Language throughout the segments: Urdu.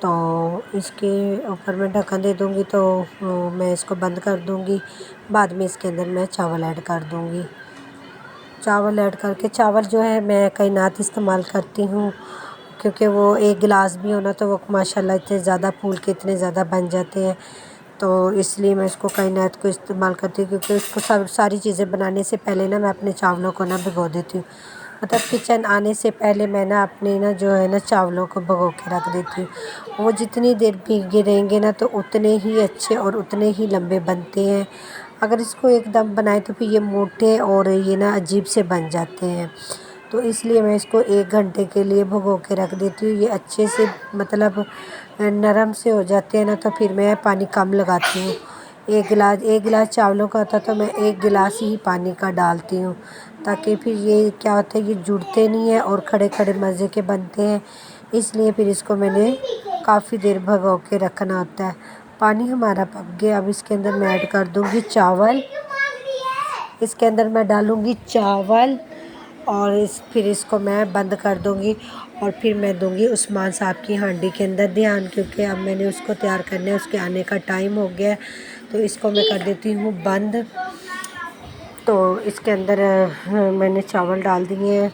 تو اس کے اوپر میں ڈھکن دے دوں گی تو میں اس کو بند کر دوں گی۔ بعد میں اس کے اندر میں چاول ایڈ کر دوں گی۔ چاول ایڈ کر کے چاول جو ہے میں کائنات استعمال کرتی ہوں، کیونکہ وہ ایک گلاس بھی ہونا تو وہ ماشاءاللہ اتنے زیادہ پھول کے اتنے زیادہ بن جاتے ہیں، تو اس لیے میں اس کو کائنات کو استعمال کرتی ہوں، کیونکہ اس کو ساری چیزیں بنانے سے پہلے نا میں اپنے چاولوں کو نا بھگو دیتی ہوں۔ مطلب کچن آنے سے پہلے میں نا اپنے نا جو ہے نا چاولوں کو بھگو کے رکھ دیتی ہوں۔ وہ جتنی دیر بھیگے رہیں گے نا تو اتنے ہی اچھے اور اتنے ہی لمبے بنتے ہیں۔ اگر اس کو ایک دم بنائے تو پھر یہ موٹے اور یہ نا عجیب سے بن جاتے ہیں، تو اس لیے میں اس کو 1 گھنٹے کے لیے بھگو کے رکھ دیتی ہوں۔ یہ اچھے سے مطلب نرم سے ہو جاتے ہیں نا تو پھر میں پانی کم لگاتی ہوں۔ ایک گلاس چاولوں کا ہوتا تو میں 1 گلاس ہی پانی کا ڈالتی ہوں، تاکہ پھر یہ کیا ہوتا ہے یہ جڑتے نہیں ہیں اور کھڑے کھڑے مزے کے بنتے ہیں۔ اس لیے پھر اس کو میں نے کافی دیر بھگو کے رکھنا ہوتا ہے۔ پانی ہمارا پک گیا، اب اس کے اندر میں ایڈ کر دوں گی چاول۔ اس کے اندر میں ڈالوں گی چاول اور پھر اس کو میں بند کر دوں گی، اور پھر میں دوں گی عثمان صاحب کی ہانڈی کے اندر دھیان، کیونکہ اب میں نے اس کو تیار کرنا ہے، اس کے آنے کا ٹائم ہو گیا ہے، تو اس کو میں کر دیتی ہوں بند۔ تو اس کے اندر میں نے چاول ڈال دیے ہیں۔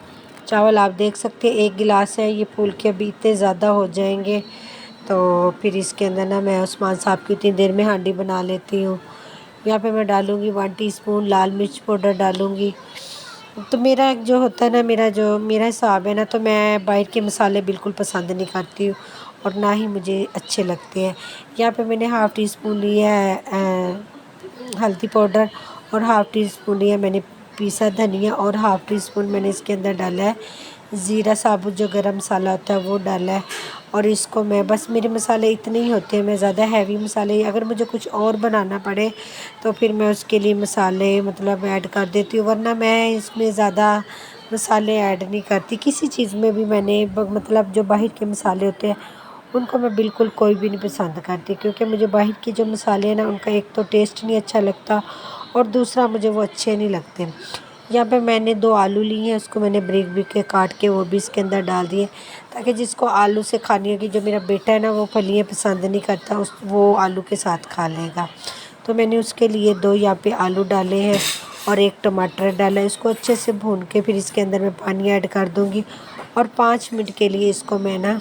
چاول آپ دیکھ سکتے ہیں 1 گلاس ہے، یہ پھول کے ابھی اتنے زیادہ ہو جائیں گے، تو پھر اس کے اندر نا میں عثمان صاحب کی اتنی دیر میں ہانڈی بنا لیتی ہوں۔ یہاں پہ میں ڈالوں گی 1 ٹی اسپون لال مرچ پاؤڈر ڈالوں گی۔ تو میرا جو ہوتا ہے نا میرا حساب ہے نا، تو میں باہر کے مسالے بالکل پسند نہیں کرتی ہوں اور نہ ہی مجھے اچھے لگتے ہیں۔ یہاں پہ میں نے 1/2 ٹی اسپون لیا ہے ہلدی پاؤڈر، اور 1/2 ٹی اسپون لیا میں نے پیسا دھنیا، اور 1/2 ٹی اسپون میں نے اس کے اندر ڈالا ہے زیرہ ثابت جو گرم مسالہ ہوتا ہے وہ ڈالا ہے، اور اس کو میں بس میرے مسالے اتنے ہی ہوتے ہیں، میں زیادہ ہیوی مسالے اگر مجھے کچھ اور بنانا پڑے تو پھر میں اس کے لیے مسالے مطلب ایڈ کر دیتی ہوں، ورنہ میں اس میں زیادہ مسالے ایڈ نہیں کرتی کسی چیز میں بھی۔ میں نے مطلب جو باہر کے مسالے ہوتے ہیں ان کو میں بالکل کوئی بھی نہیں پسند کرتی، کیونکہ مجھے باہر کے جو مسالے ہیں نا ان کا ایک تو ٹیسٹ نہیں اچھا لگتا، اور دوسرا مجھے وہ اچھے نہیں لگتے۔ یہاں پہ میں نے 2 آلو لی ہیں، اس کو میں نے بریک بریک کے کاٹ کے وہ بھی اس کے اندر ڈال دیے، تاکہ جس کو آلو سے کھانی ہوگی، جو میرا بیٹا ہے نا وہ پھلیاں پسند نہیں کرتا، وہ آلو کے ساتھ کھا لے گا، تو میں نے اس کے لیے 2 یہاں پہ آلو ڈالے ہیں اور 1 ٹماٹر ڈالا ہے۔ اس کو اچھے سے بھون کے پھر اس کے اندر میں پانی ایڈ کر دوں گی، اور 5 منٹ کے لیے اس کو میں نا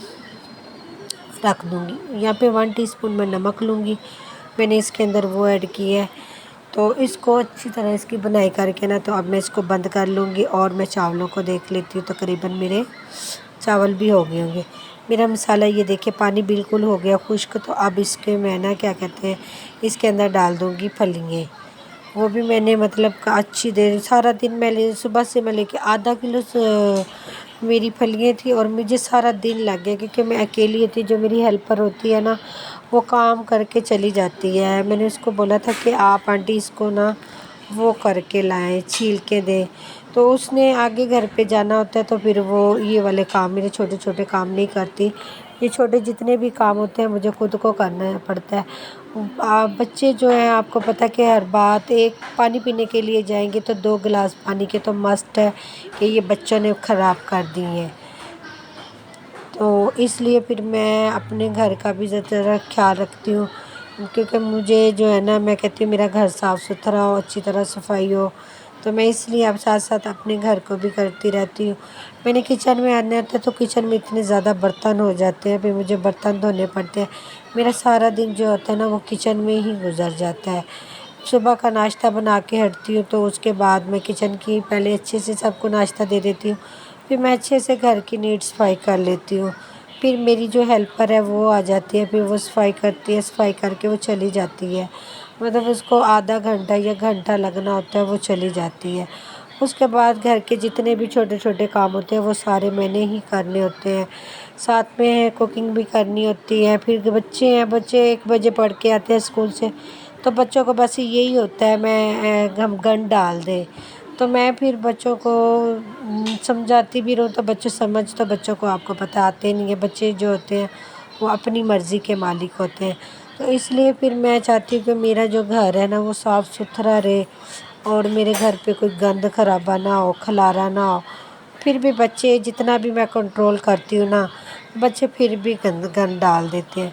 رکھ دوں گی۔ یہاں پہ 1 ٹی اسپون میں نمک لوں گی، میں نے اس کے اندر وہ ایڈ کی ہے، تو اس کو اچھی طرح اس کی بنائی کر کے نا تو اب میں اس کو بند کر لوں گی، اور میں چاولوں کو دیکھ لیتی ہوں، تقریباً میرے چاول بھی ہو گئے ہوں گے۔ میرا مسالہ یہ دیکھیں پانی بالکل ہو گیا خشک، تو اب اس کے میں نا کیا کہتے ہیں اس کے اندر ڈال دوں گی پھلیاں۔ وہ بھی میں نے مطلب اچھی دیر سارا دن میں صبح سے میں لے کے ½ کلو میری پھلیاں تھی، اور مجھے سارا دن لگ گیا، کیونکہ میں اکیلی تھی، جو میری ہیلپر ہوتی ہے نا وہ کام کر کے چلی جاتی ہے۔ میں نے اس کو بولا تھا کہ آپ آنٹی اس کو نا وہ کر کے لائیں، چھیل کے دیں، تو اس نے آگے گھر پہ جانا ہوتا ہے، تو پھر وہ یہ والے کام میرے چھوٹے چھوٹے کام نہیں کرتی، یہ چھوٹے جتنے بھی کام ہوتے ہیں مجھے خود کو کرنا پڑتا ہے۔ بچے جو ہیں آپ کو پتہ کہ ہر بات ایک پانی پینے کے لیے جائیں گے تو 2 گلاس پانی کے تو مسٹ ہے کہ یہ بچوں نے خراب کر دی ہیں، تو اس لیے پھر میں اپنے گھر کا بھی ذرا خیال رکھتی ہوں، کیونکہ مجھے جو ہے نا میں کہتی ہوں میرا گھر صاف ستھرا ہو، اچھی طرح صفائی ہو، تو میں اس لیے اب ساتھ ساتھ اپنے گھر کو بھی کرتی رہتی ہوں۔ میں نے کچن میں آنا ہوتا ہے تو کچن میں اتنے زیادہ برتن ہو جاتے ہیں، پھر مجھے برتن دھونے پڑتے ہیں، میرا سارا دن جو ہوتا ہے نا وہ کچن میں ہی گزر جاتا ہے۔ صبح کا ناشتہ بنا کے ہٹتی ہوں، تو اس کے بعد میں کچن کی پہلے اچھے سے سب کو ناشتہ دے دیتی ہوں، پھر میں اچھے سے گھر کی نیٹ صفائی کر لیتی ہوں، پھر میری جو ہیلپر ہے وہ آ جاتی ہے، پھر وہ صفائی کرتی ہے، صفائی کر کے وہ چلی جاتی ہے، مطلب اس کو آدھا گھنٹہ یا گھنٹہ لگنا ہوتا ہے، وہ چلی جاتی ہے۔ اس کے بعد گھر کے جتنے بھی چھوٹے چھوٹے کام ہوتے ہیں وہ سارے میں نے ہی کرنے ہوتے ہیں، ساتھ میں کوکنگ بھی کرنی ہوتی ہے۔ پھر بچے ہیں، بچے 1 بجے پڑھ کے آتے ہیں اسکول سے، تو بچوں کو بس یہی ہوتا ہے میں گن ڈال دے، تو میں پھر بچوں کو سمجھاتی بھی رہوں، تو بچوں کو آپ کو پتہ آتے نہیں ہیں، بچے جو ہوتے ہیں وہ اپنی مرضی کے مالک ہوتے ہیں، تو اس لیے پھر میں چاہتی ہوں کہ میرا جو گھر ہے نا وہ صاف ستھرا رہے، اور میرے گھر پہ کوئی گند خرابہ نہ ہو، خلارہ نہ ہو۔ پھر بھی بچے جتنا بھی میں کنٹرول کرتی ہوں نا، بچے پھر بھی گند ڈال دیتے ہیں،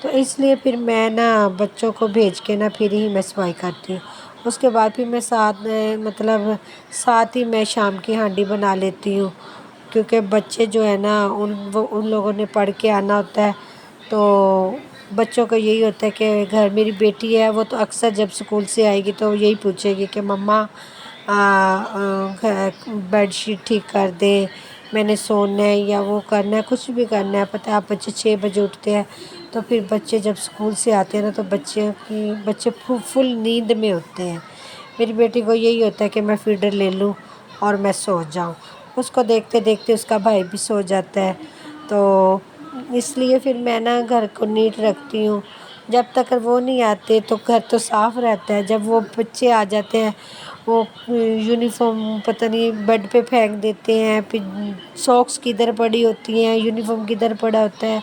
تو اس لیے پھر میں نا بچوں کو بھیج کے نا پھر ہی میں صفائی کرتی ہوں۔ اس کے بعد پھر میں ساتھ ہی میں شام کی ہانڈی بنا لیتی ہوں، کیونکہ بچے جو ہے نا ان لوگوں نے پڑھ کے آنا ہوتا ہے، تو بچوں کو یہی ہوتا ہے کہ گھر میری بیٹی ہے وہ تو اکثر جب اسکول سے آئے گی تو یہی پوچھے گی کہ مما بیڈ شیٹ ٹھیک کر دے، میں نے سونا ہے یا وہ کرنا ہے، کچھ بھی کرنا ہے۔ پتہ ہے آپ بچے 6 بجے اٹھتے ہیں، تو پھر بچے جب اسکول سے آتے ہیں نا تو بچے فل نیند میں ہوتے ہیں۔ میری بیٹی کو یہی ہوتا ہے کہ میں فیڈر لے لوں اور میں سو جاؤں، اس کو دیکھتے دیکھتے اس کا بھائی بھی سو جاتا ہے، تو اس لیے پھر میں نا گھر کو نیٹ رکھتی ہوں۔ جب تک وہ نہیں آتے تو گھر تو صاف رہتا ہے، جب وہ بچے آ جاتے ہیں وہ یونیفارم پتہ نہیں بیڈ پہ پھینک دیتے ہیں، پھر ساکس کدھر پڑی ہوتی ہیں، یونیفارم کدھر پڑا ہوتا ہے،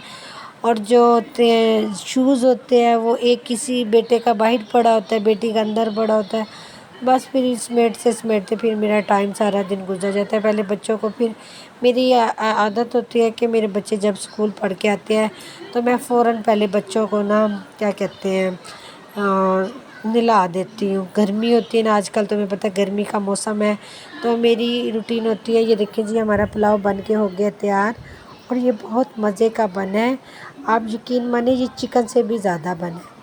اور جو ہوتے ہیں شوز ہوتے ہیں وہ ایک کسی بیٹے کا باہر پڑا ہوتا ہے، بیٹی کا اندر پڑا ہوتا ہے۔ بس پھر سمیٹتے پھر میرا ٹائم سارا دن گزر جاتا ہے۔ پہلے بچوں کو پھر میری عادت ہوتی ہے کہ میرے بچے جب اسکول پڑھ کے آتے ہیں تو میں فوراً پہلے بچوں کو نا کیا کہتے ہیں نلا دیتی ہوں۔ گرمی ہوتی ہے نا آج کل، تمہیں پتہ ہے گرمی کا موسم ہے، تو میری روٹین ہوتی ہے، یہ دیکھیں جی ہمارا پلاؤ بن کے ہو گیا تیار، اور یہ بہت مزے کا بنا ہے، آپ یقین مانیں یہ چکن سے بھی زیادہ بنا ہے۔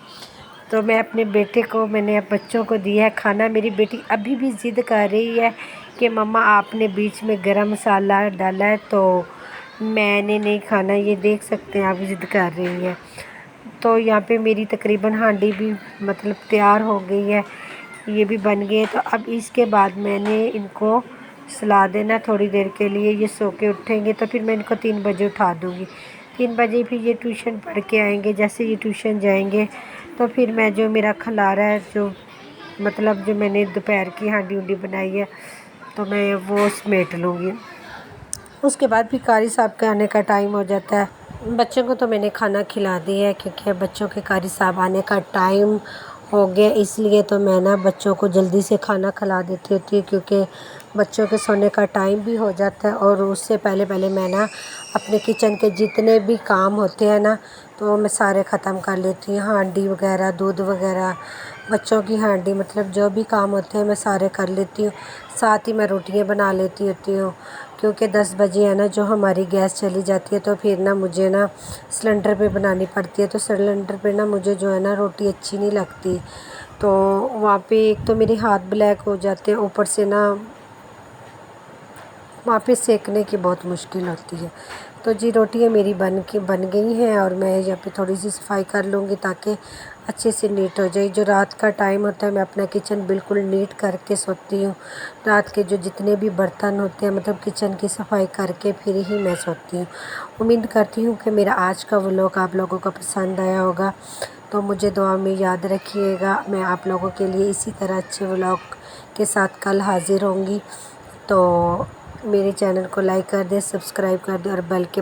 تو میں اپنے بیٹے کو میں نے بچوں کو دیا ہے کھانا۔ میری بیٹی ابھی بھی ضد کر رہی ہے کہ مما آپ نے بیچ میں گرم مسالہ ڈالا ہے تو میں نے نہیں کھانا، یہ دیکھ سکتے ہیں آپ ضد کر رہی ہے۔ تو یہاں پہ میری تقریباً ہانڈی بھی تیار ہو گئی ہے، یہ بھی بن گئی ہے۔ تو اب اس کے بعد میں نے ان کو سلا دینا تھوڑی دیر کے لیے، یہ سو کے اٹھیں گے تو پھر میں ان کو 3 بجے اٹھا دوں گی۔ 3 بجے پھر یہ ٹیوشن پڑھ کے آئیں گے، جیسے یہ ٹیوشن جائیں گے تو پھر میں جو میرا کھلارا ہے جو میں نے دوپہر کی ہانڈی بنائی ہے تو میں وہ سمیٹ لوں گی۔ اس کے بعد پھر قاری صاحب کے آنے کا ٹائم ہو جاتا ہے۔ بچوں کو تو میں نے کھانا کھلا دیا ہے کیونکہ بچوں کے قاری صاحب آنے کا ٹائم ہو گیا، اس لیے تو میں نا بچوں کو جلدی سے کھانا کھلا دیتی ہوتی ہے، کیونکہ بچوں کے سونے کا ٹائم بھی ہو جاتا ہے، اور اس سے پہلے میں نا اپنے کچن کے جتنے بھی کام ہوتے ہیں نا تو میں سارے ختم کر لیتی ہوں۔ ہانڈی وغیرہ، دودھ وغیرہ، بچوں کی ہانڈی جو بھی کام ہوتے ہیں میں سارے کر لیتی ہوں۔ ساتھ ہی میں روٹیاں بنا لیتی ہوتی ہوں، کیونکہ 10 بجے ہے نا جو ہماری گیس چلی جاتی ہے تو پھر نا مجھے نا سلنڈر پہ بنانی پڑتی ہے، تو سلنڈر پہ نا مجھے جو ہے نا روٹی اچھی نہیں لگتی، تو وہاں پہ ایک تو میرے ہاتھ بلیک ہو جاتے ہیں، اوپر سے نا وہاں پہ سیکنے کی بہت مشکل ہوتی ہے۔ تو جی روٹیاں میری بن گئی ہیں، اور میں یہاں پہ تھوڑی سی صفائی کر لوں گی تاکہ اچھے سے نیٹ ہو جائے۔ جو رات کا ٹائم ہوتا ہے میں اپنا کچن بالکل نیٹ کر کے سوتی ہوں، رات کے جو جتنے بھی برتن ہوتے ہیں کچن کی صفائی کر کے پھر ہی میں سوتی ہوں۔ امید کرتی ہوں کہ میرا آج کا ولاگ آپ لوگوں کو پسند آیا ہوگا، تو مجھے دعا میں یاد رکھیے گا۔ میں آپ لوگوں کے لیے اسی طرح اچھے ولاگ کے ساتھ کل حاضر ہوں گی، تو میرے چینل کو لائک کر دیں، سبسکرائب کر دیں اور بیل کے